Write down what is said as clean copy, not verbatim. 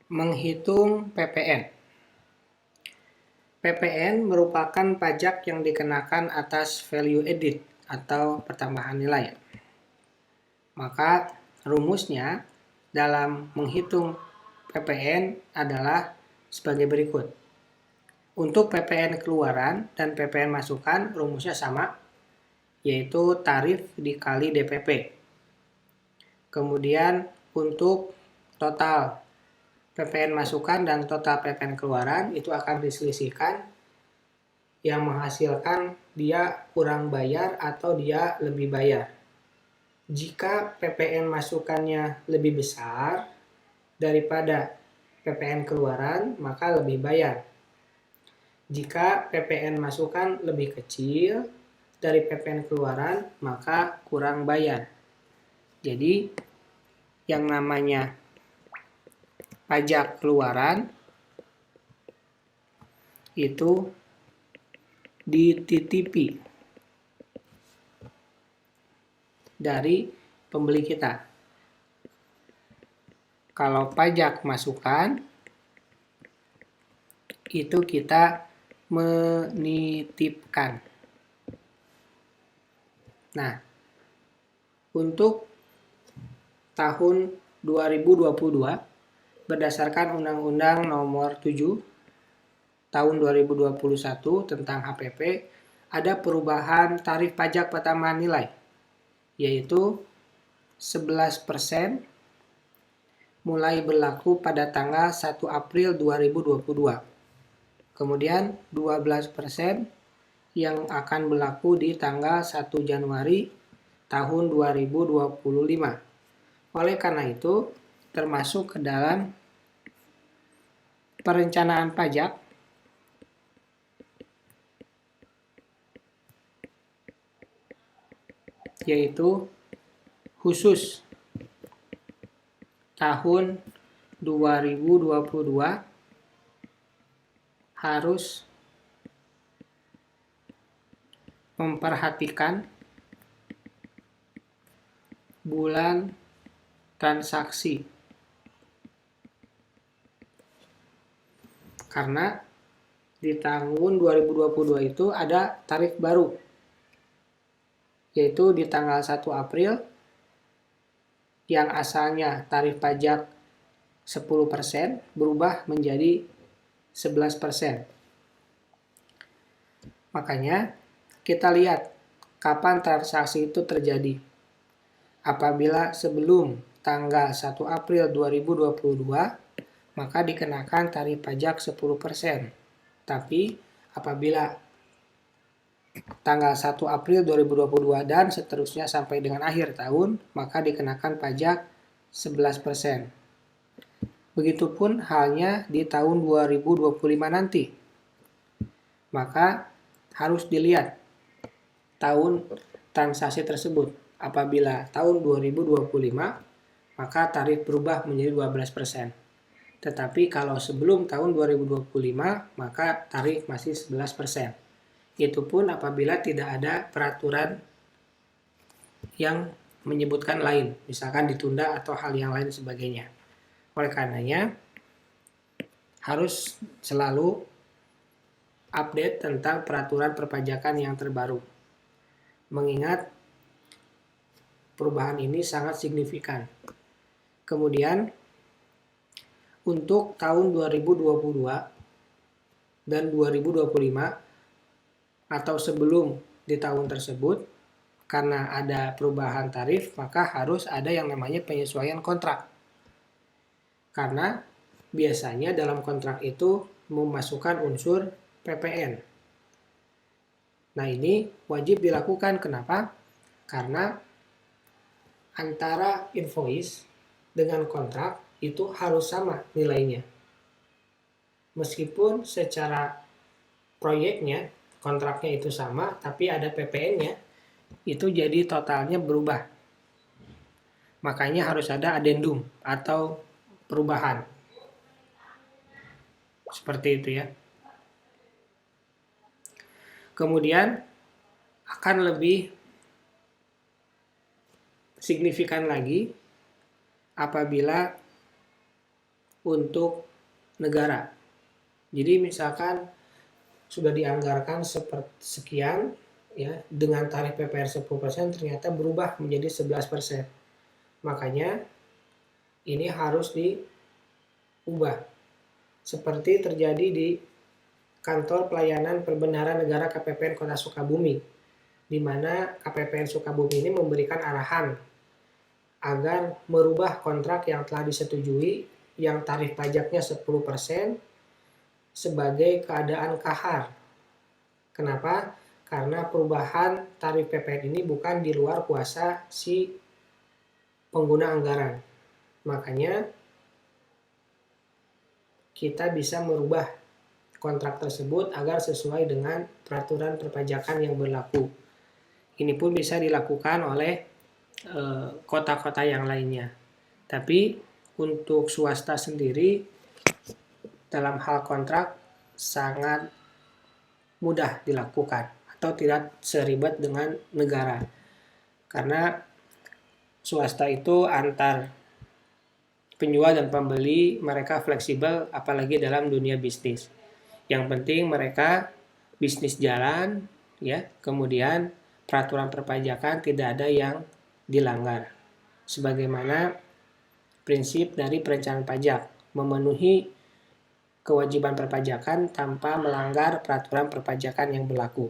Menghitung PPN. PPN merupakan pajak yang dikenakan atas value added atau pertambahan nilai. Maka rumusnya dalam menghitung PPN adalah sebagai berikut. Untuk PPN keluaran dan PPN masukan rumusnya sama, yaitu tarif dikali DPP. Kemudian untuk total PPN masukan dan total PPN keluaran itu akan diselisihkan, yang menghasilkan dia kurang bayar atau dia lebih bayar. Jika PPN masukannya lebih besar daripada PPN keluaran, maka lebih bayar. Jika PPN masukan lebih kecil dari PPN keluaran, maka kurang bayar. Jadi yang namanya pajak keluaran itu dititipi dari pembeli kita. Kalau pajak masukan itu kita menitipkan. Nah, untuk tahun 2022 berdasarkan Undang-Undang Nomor 7 Tahun 2021 tentang HPP, ada perubahan tarif pajak pertambahan nilai, yaitu 11% mulai berlaku pada tanggal 1 April 2022. Kemudian 12% yang akan berlaku di tanggal 1 Januari tahun 2025. Oleh karena itu, termasuk ke dalam perencanaan pajak yaitu khusus tahun 2022 harus memperhatikan bulan transaksi. Karena di tahun 2022 itu ada tarif baru, yaitu di tanggal 1 April yang asalnya tarif pajak 10% berubah menjadi 11%. Makanya kita lihat kapan transaksi itu terjadi. Apabila sebelum tanggal 1 April 2022, maka dikenakan tarif pajak 10%. Tapi apabila tanggal 1 April 2022 dan seterusnya sampai dengan akhir tahun, maka dikenakan pajak 11%. Begitupun halnya di tahun 2025 nanti. Maka harus dilihat tahun transaksi tersebut. Apabila tahun 2025, maka tarif berubah menjadi 12%. Tetapi kalau sebelum tahun 2025, maka tarif masih 11%. Itu pun apabila tidak ada peraturan yang menyebutkan lain, misalkan ditunda atau hal yang lain sebagainya. Oleh karenanya, harus selalu update tentang peraturan perpajakan yang terbaru. Mengingat perubahan ini sangat signifikan. Kemudian, untuk tahun 2022 dan 2025 atau sebelum di tahun tersebut, karena ada perubahan tarif, maka harus ada yang namanya penyesuaian kontrak. Karena biasanya dalam kontrak itu memasukkan unsur PPN. Nah, ini wajib dilakukan. Kenapa? Karena antara invoice dengan kontrak itu harus sama nilainya. Meskipun secara proyeknya, kontraknya itu sama, tapi ada PPN-nya, itu jadi totalnya berubah. Makanya harus ada addendum atau perubahan. Seperti itu ya. Kemudian akan lebih signifikan lagi apabila untuk negara. Jadi misalkan sudah dianggarkan sekian ya, dengan tarif PPR 10% ternyata berubah menjadi 11%. Makanya ini harus diubah. Seperti terjadi di Kantor Pelayanan Perbendaharaan Negara KPPN Kota Sukabumi, di mana KPPN Sukabumi ini memberikan arahan agar merubah kontrak yang telah disetujui yang tarif pajaknya 10% sebagai keadaan kahar. Kenapa? Karena perubahan tarif PPN ini bukan di luar kuasa si pengguna anggaran. Makanya kita bisa merubah kontrak tersebut agar sesuai dengan peraturan perpajakan yang berlaku. Ini pun bisa dilakukan oleh kota-kota yang lainnya. Tapi untuk swasta sendiri dalam hal kontrak sangat mudah dilakukan atau tidak seribet dengan negara. Karena swasta itu antar penjual dan pembeli mereka fleksibel apalagi dalam dunia bisnis. Yang penting mereka bisnis jalan ya, kemudian peraturan perpajakan tidak ada yang dilanggar. Sebagaimana prinsip dari perencanaan pajak, memenuhi kewajiban perpajakan tanpa melanggar peraturan perpajakan yang berlaku.